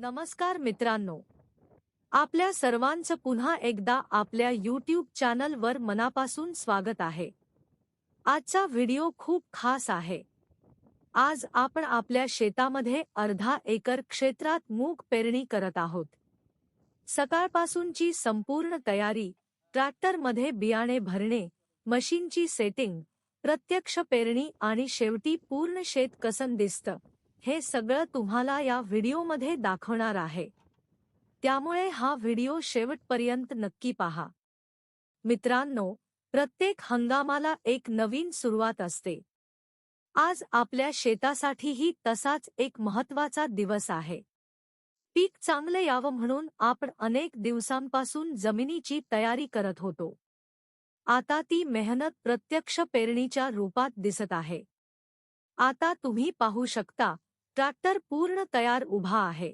नमस्कार मित्रांनो, आपल्या सर्वांचं पुन्हा एकदा आपल्या YouTube चॅनलवर मनापासून स्वागत आहे। आजचा व्हिडिओ खूप खास आहे। आज आपण आपल्या शेतामध्ये अर्धा एकर क्षेत्रात मूग पेरणी करत आहोत। सकाळपासूनची संपूर्ण तयारी, ट्रॅक्टरमध्ये बियाणे भरणे, मशीनची सेटिंग, प्रत्यक्ष पेरणी आणि शेवटी पूर्ण शेत कसं दिसतं, हे सगळं तुम्हाला या व्हिडिओमध्ये दाखवणार आहे। त्यामुळे हा व्हिडिओ शेवटपर्यंत नक्की पहा। मित्रांनो, प्रत्येक हंगामाला एक नवीन सुरुवात असते। आज आपल्या शेतासाठीही तसाच एक महत्त्वाचा दिवस आहे। पीक चांगले यावं म्हणून आपण अनेक दिवसांपासून जमिनीची तयारी करत होतो। आता ती मेहनत प्रत्यक्ष पेरणीच्या रूपात दिसत आहे। आता तुम्ही पाहू शकता, ट्रॅक्टर पूर्ण तयार उभा आहे।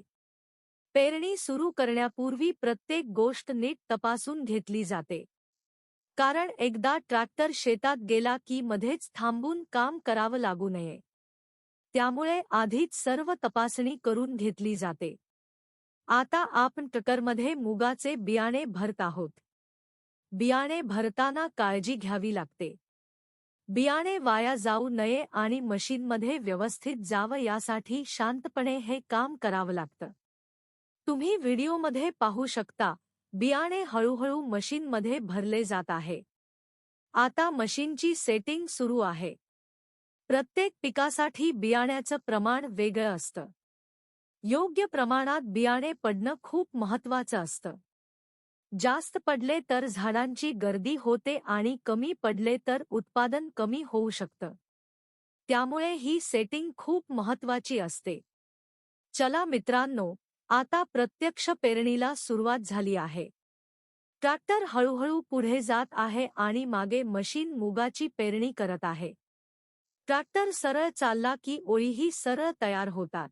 पेरणी सुरू करण्यापूर्वी प्रत्येक गोष्ट नीट तपासून घेतली जाते। कारण एकदा ट्रॅक्टर शेतात गेला की मध्येच थांबून काम करावं लागू नये। त्यामुळे आधीच सर्व तपासणी करून घेतली जाते। आता आपण ट्रॅक्टरमध्ये मुगाचे बियाणे भरत आहोत। बियाणे भरताना काळजी घ्यावी लागते। बियाणे वाया जाऊ नये आणि मशीनमध्ये व्यवस्थित जावं यासाठी शांतपणे हे काम करावं लागतं। तुम्ही व्हिडिओमध्ये पाहू शकता, बियाणे हळूहळू मशीनमध्ये भरले जात आहे। आता मशीनची सेटिंग सुरू आहे। प्रत्येक पिकासाठी बियाण्याचं प्रमाण वेगळं असतं। योग्य प्रमाणात बियाणे पडणं खूप महत्त्वाचं असतं। जास्त पडले तर झाडांची गर्दी होते आणि कमी पडले तर उत्पादन कमी होऊ शकतं। त्यामुळे ही सेटिंग खूप महत्त्वाची असते। चला मित्रांनो, आता प्रत्यक्ष पेरणीला सुरुवात झाली आहे। ट्रॅक्टर हळूहळू पुढे जात आहे आणि मागे मशीन मुगाची पेरणी करत आहे। ट्रॅक्टर सरळ चालला की ओळीही सरळ तयार होतात।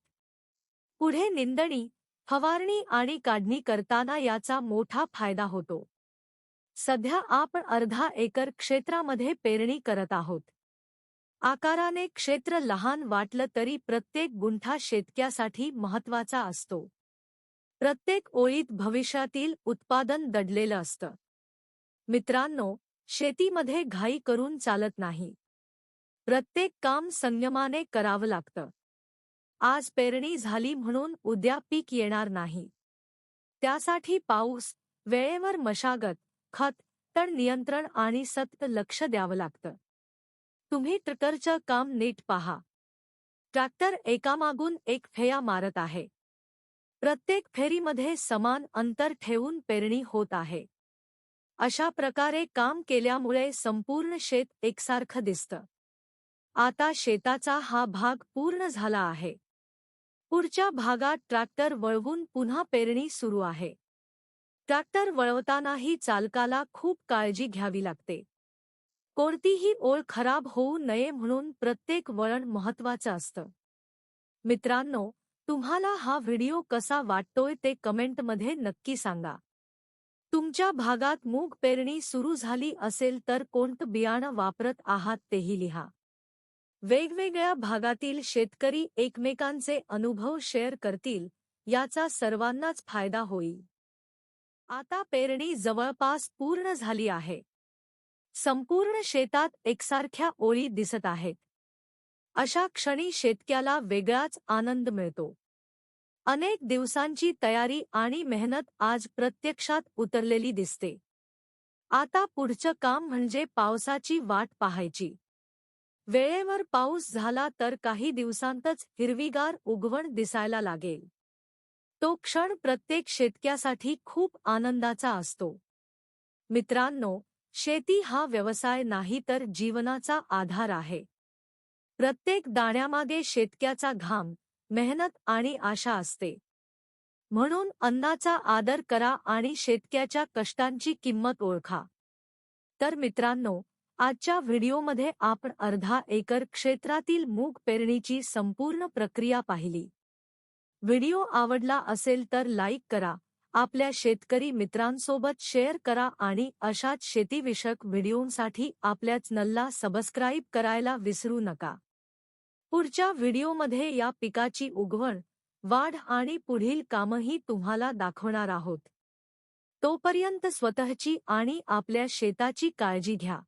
पुढे निंदणी, फवारणी आणि काढणी करताना याचा मोठा फायदा होतो। सध्या आपण अर्धा एकर क्षेत्रामध्ये पेरणी करत आहोत। आकाराने क्षेत्र लहान वाटलं तरी प्रत्येक गुंठा शेतकऱ्यासाठी महत्त्वाचा असतो। प्रत्येक ओळीत भविष्यातील उत्पादन दडलेलं असतं। मित्रांनो, शेतीमध्ये घाई करून चालत नाही। प्रत्येक काम संयमाने करावं लागतं। आज पेरणी झाली म्हणून उद्या पीक येणार नाही। त्यासाठी पाऊस, वेळेवर मशागत, खत, तण नियंत्रण आणि सतत लक्ष द्यावं लागतं। तुम्ही ट्रॅक्टरचं काम नीट पहा। ट्रॅक्टर एकामागून एक फेऱ्या मारत आहे। प्रत्येक फेरीमध्ये समान अंतर ठेवून पेरणी होत आहे। अशा प्रकारे काम केल्यामुळे संपूर्ण शेत एकसारखं दिसतं। आता शेताचा हा भाग पूर्ण झाला आहे। पुढच्या भागात ट्रॅक्टर वळवून पुन्हा पेरणी सुरू आहे। ट्रॅक्टर वळवतानाही चालकाला खूप काळजी घ्यावी लागते। कोणतीही ओळ खराब होऊ नये म्हणून प्रत्येक वळण महत्त्वाचं असतं। मित्रांनो, तुम्हाला हा व्हिडिओ कसा वाटतोय ते कमेंटमध्ये नक्की सांगा। तुमच्या भागात मूग पेरणी सुरू झाली असेल तर कोणतं बियाणं वापरत आहात तेही लिहा। वेगवेगळ्या भागातील शेतकरी एकमेकांचे अनुभव शेअर करतील, याचा सर्वांनाच फायदा होईल। आता पेरणी जवळपास पूर्ण झाली आहे। संपूर्ण शेतात एकसारख्या ओळी दिसत आहेत। अशा क्षणी शेतकऱ्याला वेगळाच आनंद मिळतो। अनेक दिवसांची तयारी आणि मेहनत आज प्रत्यक्षात उतरलेली दिसते। आता पुढचं काम म्हणजे पावसाची वाट पाहायची। वेळेवर पाऊस झाला तर काही दिवसांतच हिरवीगार उगवण दिसायला लागेल। तो क्षण प्रत्येक शेतकऱ्यासाठी खूप आनंदाचा असतो। मित्रांनो, शेती हा व्यवसाय नाही तर जीवनाचा आधार आहे। प्रत्येक दाण्यामागे शेतकऱ्याचा घाम, मेहनत आणि आशा असते। म्हणून अन्नाचा आदर करा आणि शेतकऱ्याच्या कष्टांची किंमत ओळखा। तर मित्रांनो, आजच्या व्हिडिओमध्ये आपण अर्धा एकर क्षेत्रातील मूग पेरणीची संपूर्ण प्रक्रिया पाहिली। व्हिडिओ आवडला असेल तर लाईक करा, आपल्या शेतकरी मित्रांसोबत शेअर करा आणि अशाच शेतीविषयक व्हिडिओंसाठी आपल्या चॅनलला सबस्क्राईब करायला विसरू नका। पुढच्या व्हिडिओमध्ये या पिकाची उगवण, वाढ आणि पुढील कामही तुम्हाला दाखवणार आहोत. तोपर्यंत स्वतःची आणि आपल्या शेताची काळजी घ्या.